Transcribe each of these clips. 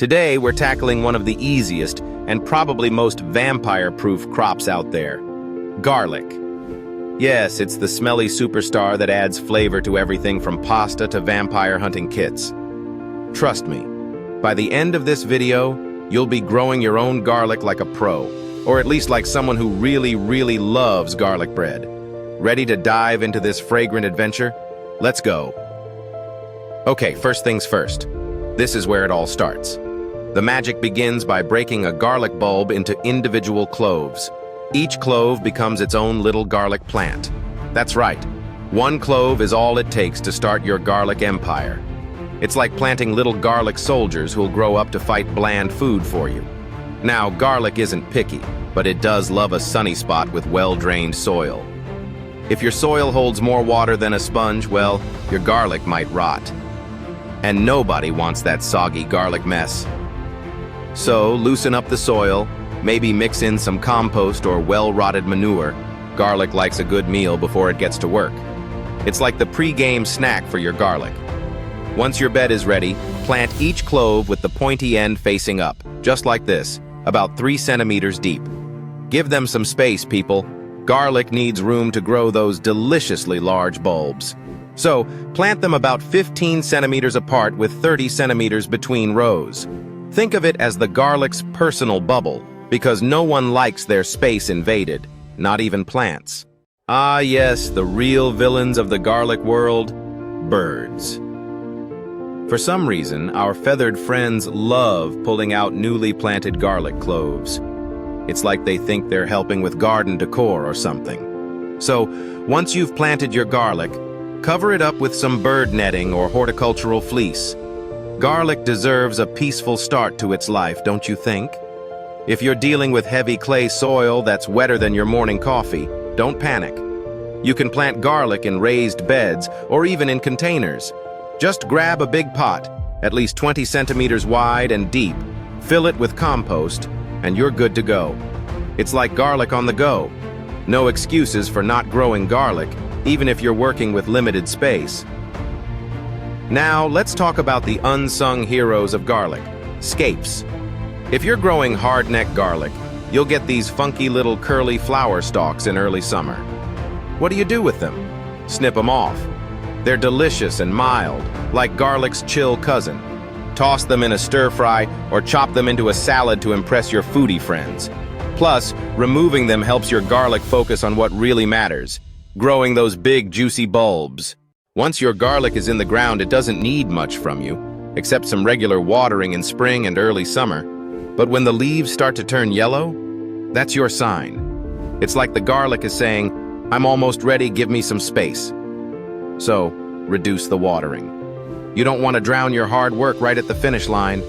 Today, we're tackling one of the easiest and probably most vampire-proof crops out there: garlic. Yes, it's the smelly superstar that adds flavor to everything from pasta to vampire hunting kits. Trust me, by the end of this video, you'll be growing your own garlic like a pro, or at least like someone who really loves garlic bread. Ready to dive into this fragrant adventure? Let's go. Okay, first things first. This is where it all starts. The magic begins by breaking a garlic bulb into individual cloves. Each clove becomes its own little garlic plant. That's right. One clove is all it takes to start your garlic empire. It's like planting little garlic soldiers who'll grow up to fight bland food for you. Now, garlic isn't picky, but it does love a sunny spot with well-drained soil. If your soil holds more water than a sponge, well, your garlic might rot. And nobody wants that soggy garlic mess. So, loosen up the soil, maybe mix in some compost or well-rotted manure. Garlic likes a good meal before it gets to work. It's like the pre-game snack for your garlic. Once your bed is ready, plant each clove with the pointy end facing up, just like this, about 3 centimeters deep. Give them some space, people. Garlic needs room to grow those deliciously large bulbs. So, plant them about 15 centimeters apart with 30 centimeters between rows. Think of it as the garlic's personal bubble, because no one likes their space invaded, not even plants. Ah yes, the real villains of the garlic world, birds. For some reason, our feathered friends love pulling out newly planted garlic cloves. It's like they think they're helping with garden decor or something. So, once you've planted your garlic, cover it up with some bird netting or horticultural fleece. Garlic deserves a peaceful start to its life, don't you think? If you're dealing with heavy clay soil that's wetter than your morning coffee, don't panic. You can plant garlic in raised beds or even in containers. Just grab a big pot, at least 20 centimeters wide and deep, fill it with compost, and you're good to go. It's like garlic on the go. No excuses for not growing garlic, even if you're working with limited space. Now, let's talk about the unsung heroes of garlic, scapes. If you're growing hardneck garlic, you'll get these funky little curly flower stalks in early summer. What do you do with them? Snip them off. They're delicious and mild, like garlic's chill cousin. Toss them in a stir-fry or chop them into a salad to impress your foodie friends. Plus, removing them helps your garlic focus on what really matters, growing those big, juicy bulbs. Once your garlic is in the ground, it doesn't need much from you, except some regular watering in spring and early summer. But when the leaves start to turn yellow, that's your sign. It's like the garlic is saying, "I'm almost ready, give me some space." So, reduce the watering. You don't want to drown your hard work right at the finish line.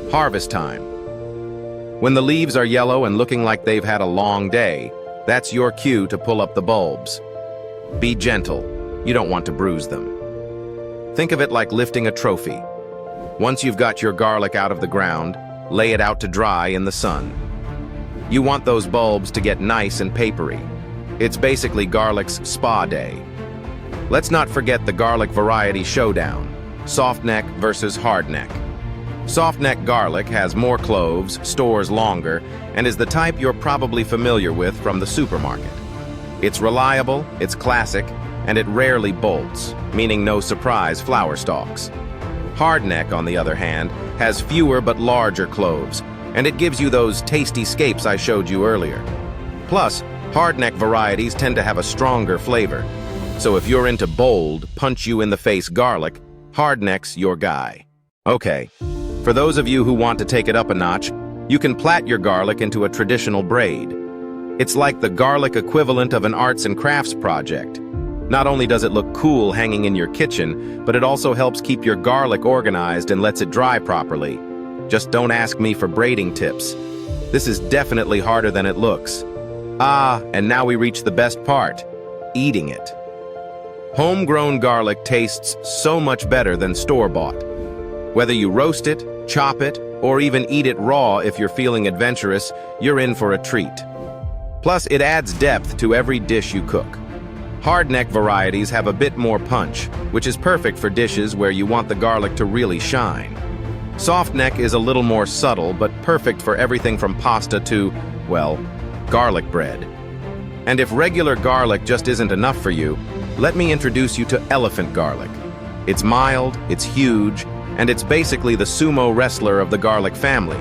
Harvest time. When the leaves are yellow and looking like they've had a long day, that's your cue to pull up the bulbs. Be gentle. You don't want to bruise them. Think of it like lifting a trophy. Once you've got your garlic out of the ground, lay it out to dry in the sun. You want those bulbs to get nice and papery. It's basically garlic's spa day. Let's not forget the garlic variety showdown, softneck versus hardneck. Softneck garlic has more cloves, stores longer, and is the type you're probably familiar with from the supermarket. It's reliable, it's classic, and it rarely bolts, meaning no surprise flower stalks. Hardneck, on the other hand, has fewer but larger cloves, and it gives you those tasty scapes I showed you earlier. Plus, hardneck varieties tend to have a stronger flavor. So if you're into bold, punch-you-in-the-face garlic, hardneck's your guy. Okay, for those of you who want to take it up a notch, you can plait your garlic into a traditional braid. It's like the garlic equivalent of an arts and crafts project. Not only does it look cool hanging in your kitchen, but it also helps keep your garlic organized and lets it dry properly. Just don't ask me for braiding tips. This is definitely harder than it looks. Ah, and now we reach the best part, eating it. Homegrown garlic tastes so much better than store-bought. Whether you roast it, chop it, or even eat it raw if you're feeling adventurous, you're in for a treat. Plus, it adds depth to every dish you cook. Hardneck varieties have a bit more punch, which is perfect for dishes where you want the garlic to really shine. Soft neck is a little more subtle, but perfect for everything from pasta to, well, garlic bread. And if regular garlic just isn't enough for you, let me introduce you to elephant garlic. It's mild, it's huge, and it's basically the sumo wrestler of the garlic family.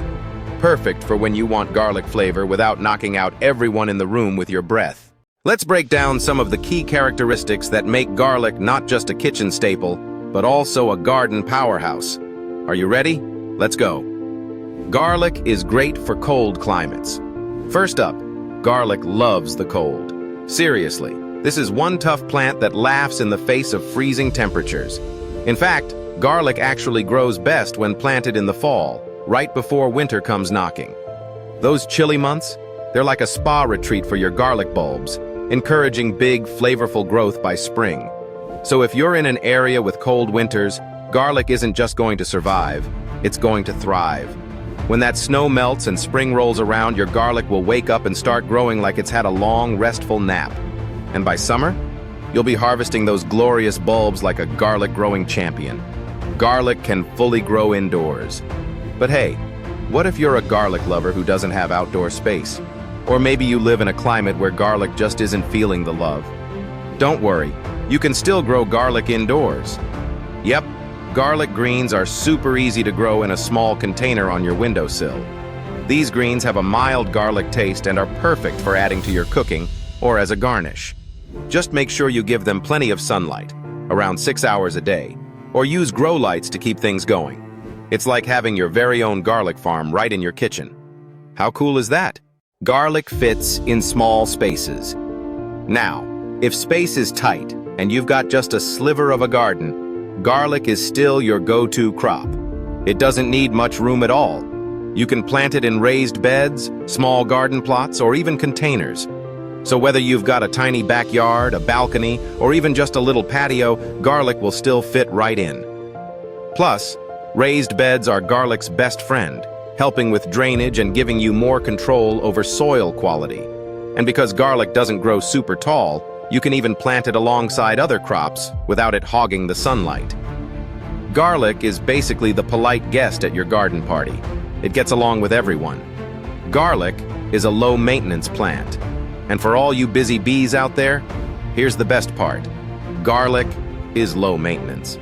Perfect for when you want garlic flavor without knocking out everyone in the room with your breath. Let's break down some of the key characteristics that make garlic not just a kitchen staple, but also a garden powerhouse. Are you ready? Let's go. Garlic is great for cold climates. First up, garlic loves the cold. Seriously, this is one tough plant that laughs in the face of freezing temperatures. In fact, garlic actually grows best when planted in the fall, right before winter comes knocking. Those chilly months, they're like a spa retreat for your garlic bulbs, encouraging big, flavorful growth by spring. So if you're in an area with cold winters, garlic isn't just going to survive, it's going to thrive. When that snow melts and spring rolls around, your garlic will wake up and start growing like it's had a long, restful nap. And by summer, you'll be harvesting those glorious bulbs like a garlic-growing champion. Garlic can fully grow indoors. But hey, what if you're a garlic lover who doesn't have outdoor space? Or maybe you live in a climate where garlic just isn't feeling the love. Don't worry, you can still grow garlic indoors. Yep, garlic greens are super easy to grow in a small container on your windowsill. These greens have a mild garlic taste and are perfect for adding to your cooking or as a garnish. Just make sure you give them plenty of sunlight, around 6 hours a day, or use grow lights to keep things going. It's like having your very own garlic farm right in your kitchen. How cool is that? Garlic fits in small spaces. Now, if space is tight and you've got just a sliver of a garden, garlic is still your go-to crop. It doesn't need much room at all. You can plant it in raised beds, small garden plots, or even containers. So whether you've got a tiny backyard, a balcony, or even just a little patio, garlic will still fit right in. Plus, raised beds are garlic's best friend, helping with drainage and giving you more control over soil quality. And because garlic doesn't grow super tall, you can even plant it alongside other crops without it hogging the sunlight. Garlic is basically the polite guest at your garden party. It gets along with everyone. Garlic is a low-maintenance plant. And for all you busy bees out there, here's the best part. Garlic is low maintenance.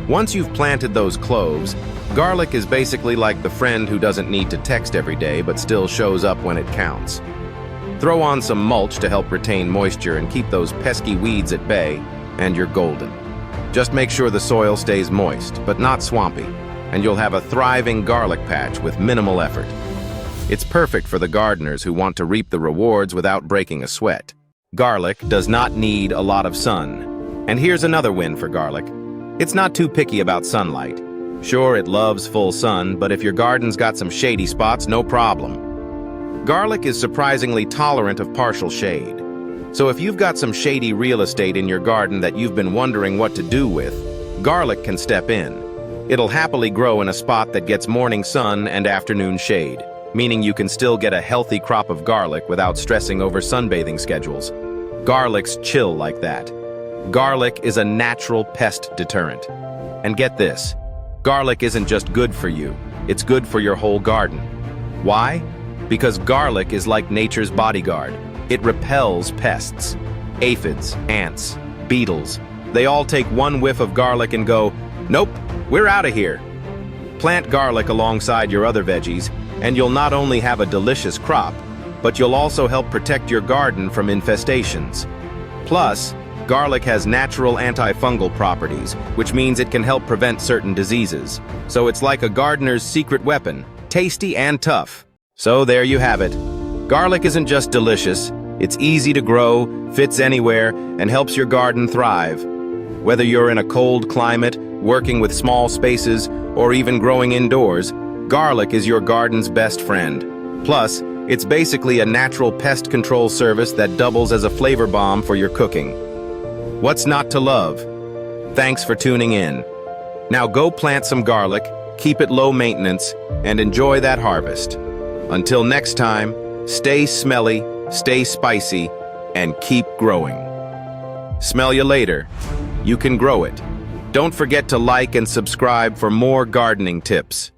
Once you've planted those cloves, garlic is basically like the friend who doesn't need to text every day but still shows up when it counts. Throw on some mulch to help retain moisture and keep those pesky weeds at bay, and you're golden. Just make sure the soil stays moist, but not swampy, and you'll have a thriving garlic patch with minimal effort. It's perfect for the gardeners who want to reap the rewards without breaking a sweat. Garlic does not need a lot of sun. And here's another win for garlic. It's not too picky about sunlight. Sure, it loves full sun, but if your garden's got some shady spots, no problem. Garlic is surprisingly tolerant of partial shade. So if you've got some shady real estate in your garden that you've been wondering what to do with, garlic can step in. It'll happily grow in a spot that gets morning sun and afternoon shade, meaning you can still get a healthy crop of garlic without stressing over sunbathing schedules. Garlic's chill like that. Garlic is a natural pest deterrent. And get this, garlic isn't just good for you, it's good for your whole garden. Why? Because garlic is like nature's bodyguard. It repels pests. Aphids, ants, beetles. They all take one whiff of garlic and go, nope, we're out of here. Plant garlic alongside your other veggies, and you'll not only have a delicious crop, but you'll also help protect your garden from infestations. Plus, garlic has natural antifungal properties, which means it can help prevent certain diseases. So it's like a gardener's secret weapon, tasty and tough. So there you have it. Garlic isn't just delicious, it's easy to grow, fits anywhere, and helps your garden thrive. Whether you're in a cold climate, working with small spaces, or even growing indoors, garlic is your garden's best friend. Plus, it's basically a natural pest control service that doubles as a flavor bomb for your cooking. What's not to love? Thanks for tuning in. Now go plant some garlic, keep it low maintenance, and enjoy that harvest. Until next time, stay smelly, stay spicy, and keep growing. Smell you later. You can grow it. Don't forget to like and subscribe for more gardening tips.